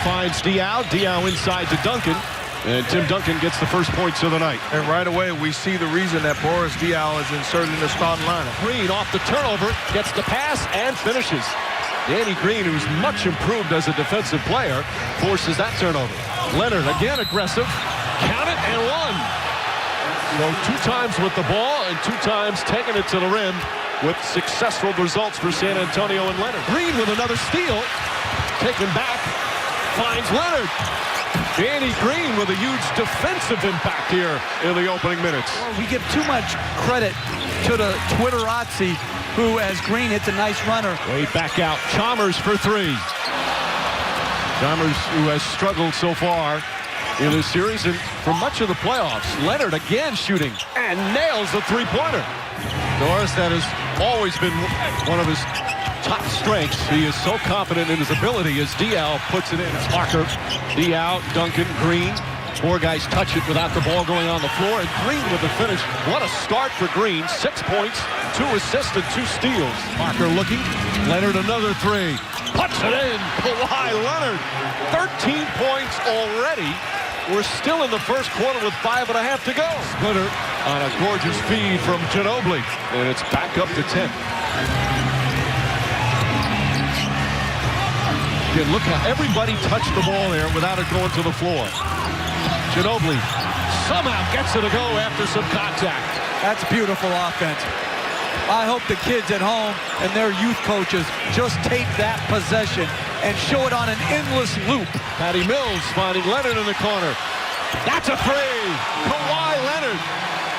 finds Diao. Diao inside to Duncan. And Tim Duncan gets the first points of the night. And right away, we see the reason that Boris Diaw is inserted in the starting lineup. Green off the turnover, gets the pass, and finishes. Danny Green, who's much improved as a defensive player, forces that turnover. Leonard again aggressive. Count it and one. So 2 times with the ball and 2 times taking it to the rim with successful results for San Antonio and Leonard. Green with another steal. Taken back. Finds Leonard. Danny Green with a huge defensive impact here in the opening minutes. We give too much credit to the Twitterazzi, who, as Green hits a nice runner. Way back out. Chalmers for 3. Chalmers, who has struggled so far in this series and for much of the playoffs. Leonard again shooting and nails the 3-pointer. Doris, that has always been one of his top strengths. He is so confident in his ability as Diao puts it in. It's Parker, Diao, Duncan, Green. 4 guys touch it without the ball going on the floor, and Green with the finish. What a start for Green. 6 points, 2 assists, and 2 steals. Parker looking. Leonard another 3. Puts it in. Kawhi Leonard. 13 points already. We're still in the first quarter with 5.5 to go. Splitter on a gorgeous feed from Ginobili, and it's back up to 10. Again, look how everybody touched the ball there without it going to the floor. Ginobili somehow gets it to go after some contact. That's beautiful offense. I hope the kids at home and their youth coaches just take that possession and show it on an endless loop. Patty Mills finding Leonard in the corner. That's a 3. Kawhi Leonard.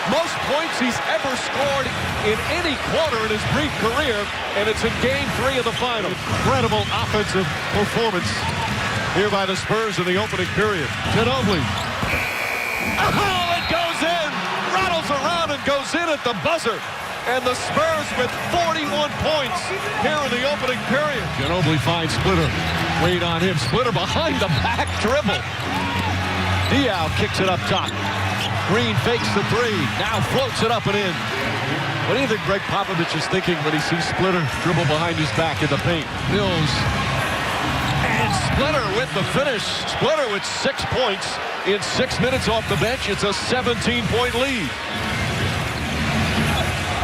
Most points he's ever scored in any quarter in his brief career, and it's in Game 3 of the final. Incredible offensive performance here by the Spurs in the opening period. Ginobili. Oh, it goes in. Rattles around and goes in at the buzzer. And the Spurs with 41 points here in the opening period. Ginobili finds Splitter. Wait on him. Splitter behind the back dribble. Diao kicks it up top. Green fakes the 3. Now floats it up and in. What do you think Greg Popovich is thinking when he sees Splitter dribble behind his back in the paint? Mills. And Splitter with the finish. Splitter with 6 points in 6 minutes off the bench. It's a 17-point lead.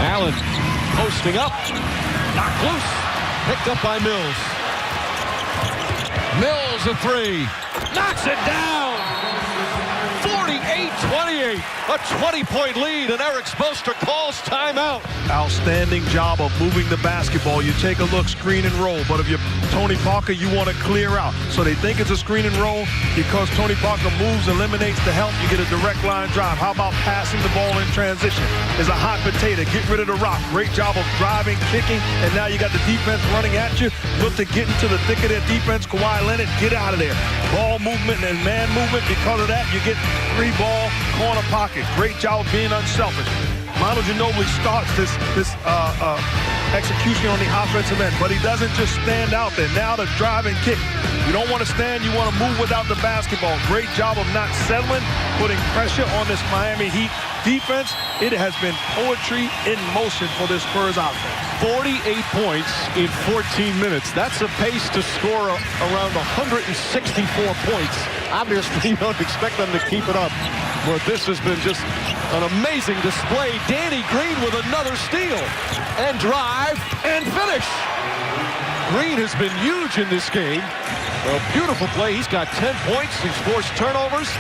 Allen posting up. Knocked loose. Picked up by Mills. Mills a 3. Knocks it down. 48-28. A 20-point lead, and Eric Spoelstra calls timeout. Outstanding job of moving the basketball. You take a look, screen and roll. But if you're Tony Parker, you want to clear out. So they think it's a screen and roll. Because Tony Parker moves, eliminates the help, you get a direct line drive. How about passing the ball in transition? It's a hot potato. Get rid of the rock. Great job of driving, kicking, and now you got the defense running at you. Look to get into the thick of their defense. Kawhi Leonard, get out of there. Ball movement and man movement. Because of that, you get 3-ball corner pocket. Great job of being unselfish. Manu Ginobili starts this execution on the offensive end, but he doesn't just stand out there. Now the drive and kick. You don't want to stand, you want to move without the basketball. Great job of not settling, putting pressure on this Miami Heat defense. It has been poetry in motion for this Spurs offense. 48 points in 14 minutes. That's a pace to score around 164 points. Obviously, you don't expect them to keep it up, but this has been just an amazing display. Danny Green with another steal and drive and finish. Green has been huge in this game. A beautiful play. He's got 10 points. He's forced turnovers,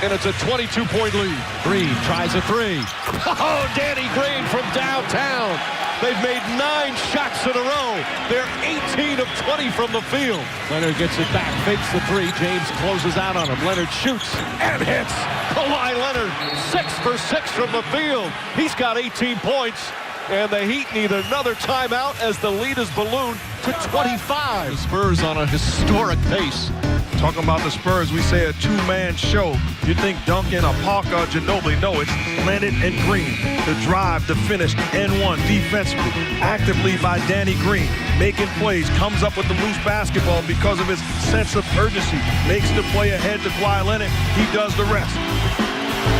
and it's a 22-point lead. Green tries a 3. Oh, Danny Green from downtown. They've made 9 shots in a row. They're 18 of 20 from the field. Leonard gets it back, fakes the 3. James closes out on him. Leonard shoots and hits. Kawhi Leonard, 6 for 6 from the field. He's got 18 points. And the Heat need another timeout as the lead is ballooned to 25. The Spurs on a historic pace. Talking about the Spurs, we say a 2-man show. You think Duncan or Parker or Ginobili. No, it's Leonard and Green. The drive, the finish, N1 defensively, actively by Danny Green. Making plays, comes up with the loose basketball because of his sense of urgency. Makes the play ahead to Kawhi Leonard. He does the rest.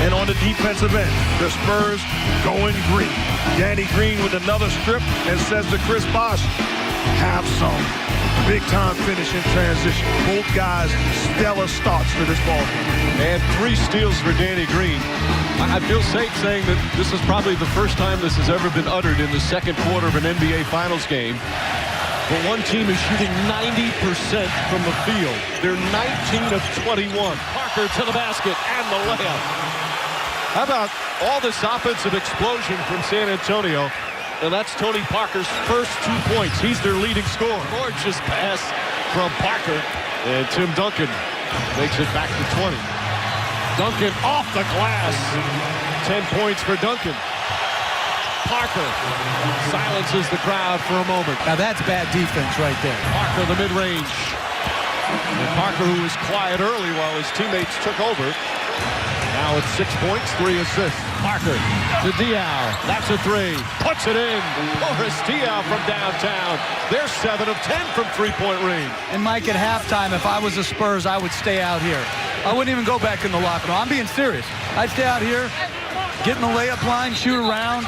And on the defensive end, the Spurs going green. Danny Green with another strip and says to Chris Bosh, have some. Big time finish in transition. Both guys, stellar starts to this ball game. And 3 steals for Danny Green. I feel safe saying that this is probably the first time this has ever been uttered in the second quarter of an NBA Finals game. But one team is shooting 90% from the field. They're 19 of 21. Parker to the basket and the layup. How about all this offensive explosion from San Antonio? And that's Tony Parker's first 2 points. He's their leading scorer. Gorgeous pass from Parker. And Tim Duncan makes it back to 20. Duncan off the glass. 10 points for Duncan. Parker silences the crowd for a moment. Now that's bad defense right there. Parker, the mid-range. And Parker, who was quiet early while his teammates took over. Now it's 6 points, 3 assists. Parker to Diaw. That's a 3. Puts it in. Boris Diaw from downtown. They're 7 of 10 from three-point range. And Mike, at halftime, if I was the Spurs, I would stay out here. I wouldn't even go back in the locker room. I'm being serious. I'd stay out here, get in the layup line, shoot around.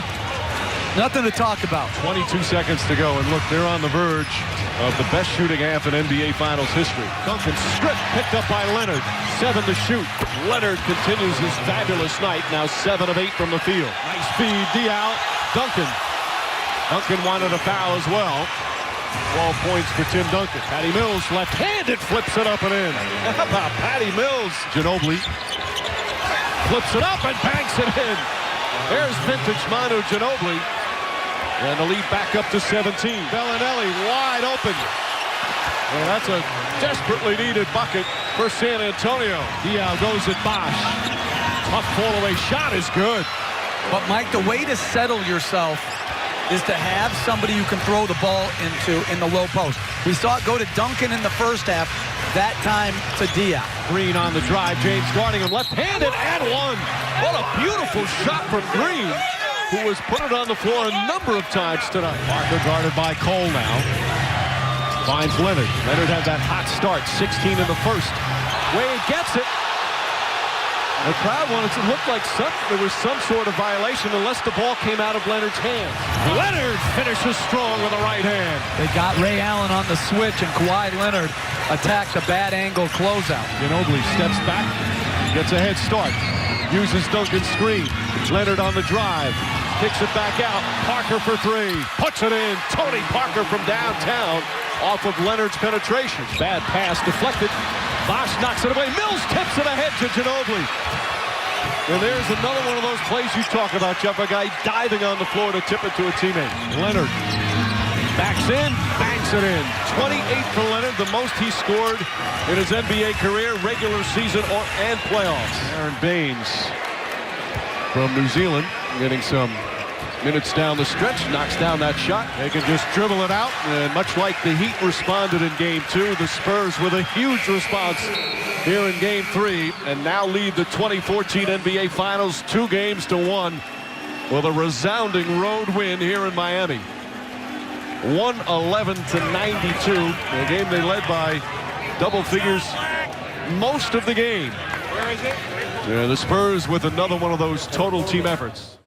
Nothing to talk about. 22 seconds to go, and look, they're on the verge of the best shooting half in NBA Finals history. Duncan stripped, picked up by Leonard. 7 to shoot. Leonard continues his fabulous night, now 7 of 8 from the field. Nice feed, Diaw. Duncan. Duncan wanted a foul as well. 12 points for Tim Duncan. Patty Mills left-handed flips it up and in. How about Patty Mills? Ginobili flips it up and banks it in. There's vintage Manu Ginobili. And the lead back up to 17. Bellinelli wide open. And that's a desperately needed bucket for San Antonio. Diaw goes at Bosch. Tough fall-away shot is good. But, Mike, the way to settle yourself is to have somebody you can throw the ball into in the low post. We saw it go to Duncan in the first half. That time to Diaw. Green on the drive. James guarding him left-handed and one. What a beautiful shot from Green, who has put it on the floor a number of times tonight. Parker guarded by Cole now. Finds Leonard. Leonard had that hot start, 16 in the first. Wade gets it. The crowd wanted to look like there was some sort of violation unless the ball came out of Leonard's hands. Leonard finishes strong with the right hand. They got Ray Allen on the switch, and Kawhi Leonard attacked a bad angle closeout. Ginobili steps back, gets a head start, uses Duncan's screen. Leonard on the drive, kicks it back out. Parker for 3, puts it in. Tony Parker from downtown off of Leonard's penetration. Bad pass deflected. Bosch knocks it away. Mills tips it ahead to Ginobili. And there's another one of those plays you talk about, Jeff. A guy diving on the floor to tip it to a teammate. Leonard backs in, banks it in. 28 for Leonard, the most he scored in his NBA career, regular season and playoffs. Aaron Baines from New Zealand getting some minutes down the stretch, knocks down that shot. They can just dribble it out, and much like the Heat responded in Game 2, the Spurs with a huge response here in Game 3, and now lead the 2014 NBA Finals 2-1 with a resounding road win here in Miami. 111-92, a game they led by double figures most of the game. And the Spurs with another one of those total team efforts.